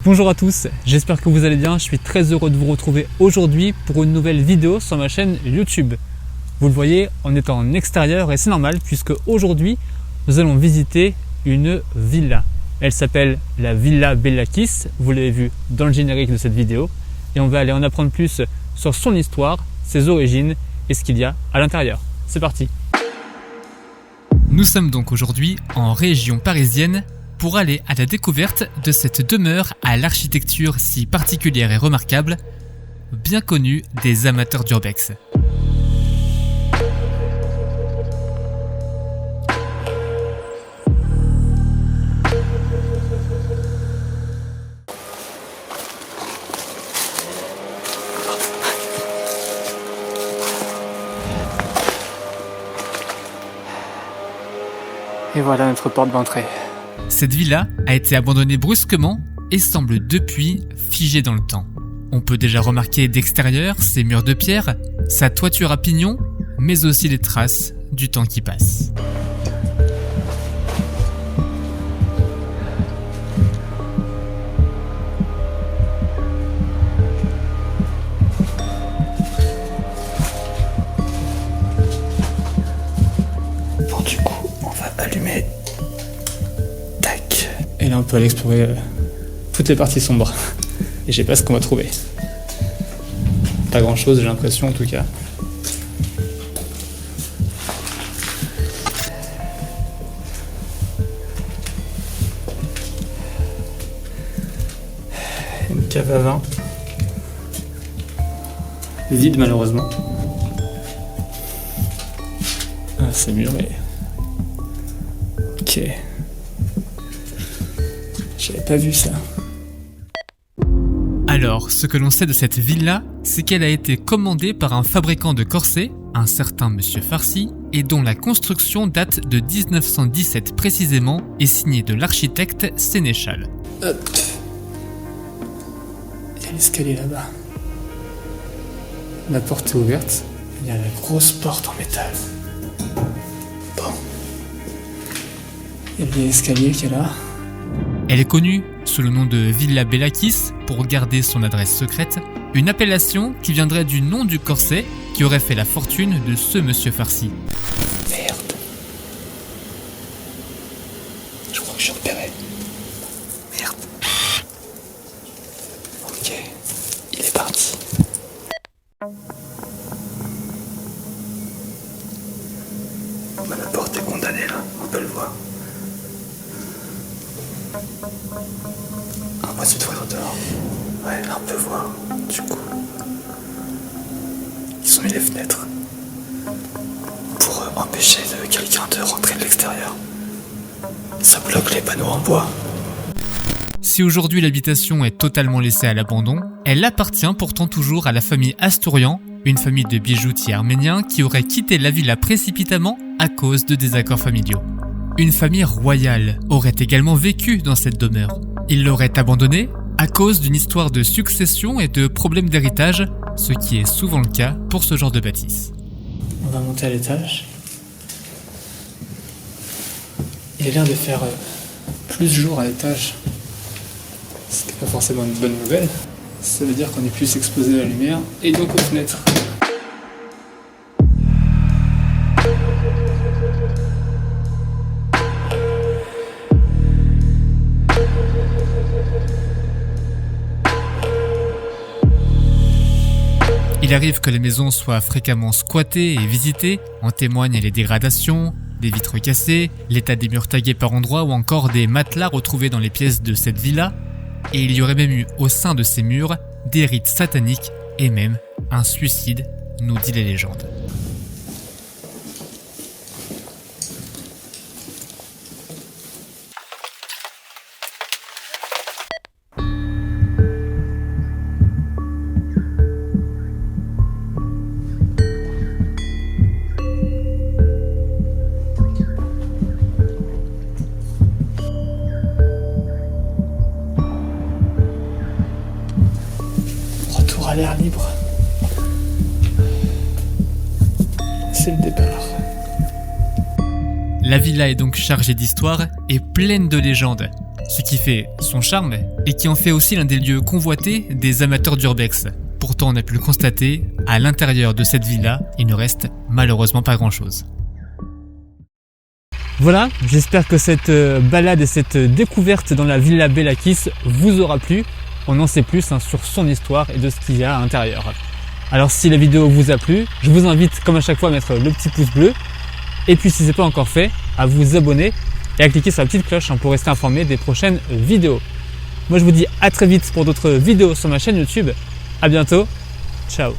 Bonjour à tous, j'espère que vous allez bien. Je suis très heureux de vous retrouver aujourd'hui pour une nouvelle vidéo sur ma chaîne YouTube. Vous le voyez, on est en extérieur et c'est normal puisque aujourd'hui nous allons visiter une villa. Elle s'appelle la Villa Bellakis, vous l'avez vu dans le générique de cette vidéo. Et on va aller en apprendre plus sur son histoire, ses origines et ce qu'il y a à l'intérieur. C'est parti. Nous sommes donc aujourd'hui en région parisienne pour aller à la découverte de cette demeure à l'architecture si particulière et remarquable, bien connue des amateurs d'urbex. Et voilà notre porte d'entrée. Cette villa a été abandonnée brusquement et semble depuis figée dans le temps. On peut déjà remarquer d'extérieur ses murs de pierre, sa toiture à pignons, mais aussi les traces du temps qui passe. Bon, du coup, on va allumer. Tac. Et là on peut aller explorer toutes les parties sombres. Et je sais pas ce qu'on va trouver. Pas grand chose, j'ai l'impression en tout cas. Une cave à vin. Vide malheureusement. Ah, c'est muré. Ok. J'avais pas vu ça. Alors, ce que l'on sait de cette villa, c'est qu'elle a été commandée par un fabricant de corsets, un certain Monsieur Farcy, et dont la construction date de 1917 précisément et signée de l'architecte Sénéchal. Hop. Il y a l'escalier là-bas. La porte est ouverte. Il y a la grosse porte en métal. Bon. Il y a le vieil escalier qui est là. Elle est connue sous le nom de Villa Bellakis pour garder son adresse secrète, une appellation qui viendrait du nom du corset qui aurait fait la fortune de ce Monsieur Farcy. Merde. Je crois que je suis repéré. Merde. Ok. Il est parti. Bah, la porte est condamnée là, on peut le voir. Impossible de voir dehors. Ouais, là on peut voir, du coup. Ils ont mis les fenêtres pour empêcher quelqu'un de rentrer de l'extérieur. Ça bloque les panneaux en bois. Si aujourd'hui l'habitation est totalement laissée à l'abandon, elle appartient pourtant toujours à la famille Astourian, une famille de bijoutiers arméniens qui aurait quitté la villa précipitamment à cause de désaccords familiaux. Une famille royale aurait également vécu dans cette demeure. Ils l'auraient abandonnée à cause d'une histoire de succession et de problèmes d'héritage, ce qui est souvent le cas pour ce genre de bâtisse. On va monter à l'étage. Il a l'air de faire plus jour à l'étage, ce qui n'est pas forcément une bonne nouvelle. Ça veut dire qu'on est plus exposé à la lumière et donc aux fenêtres. Il arrive que les maisons soient fréquemment squattées et visitées, en témoignent les dégradations, des vitres cassées, l'état des murs tagués par endroits ou encore des matelas retrouvés dans les pièces de cette villa. Et il y aurait même eu au sein de ces murs des rites sataniques et même un suicide, nous dit les légendes. À l'air libre. C'est le départ. La villa est donc chargée d'histoire et pleine de légendes. ce qui fait son charme et qui en fait aussi l'un des lieux convoités des amateurs d'urbex. Pourtant, on a pu le constater, à l'intérieur de cette villa, il ne reste malheureusement pas grand-chose. Voilà, j'espère que cette balade et cette découverte dans la Villa Bellakis vous aura plu. On en sait plus sur son histoire et de ce qu'il y a à l'intérieur. Alors si la vidéo vous a plu, je vous invite comme à chaque fois à mettre le petit pouce bleu. Et puis si ce n'est pas encore fait, à vous abonner et à cliquer sur la petite cloche pour rester informé des prochaines vidéos. Moi je vous dis à très vite pour d'autres vidéos sur ma chaîne YouTube. À bientôt, ciao.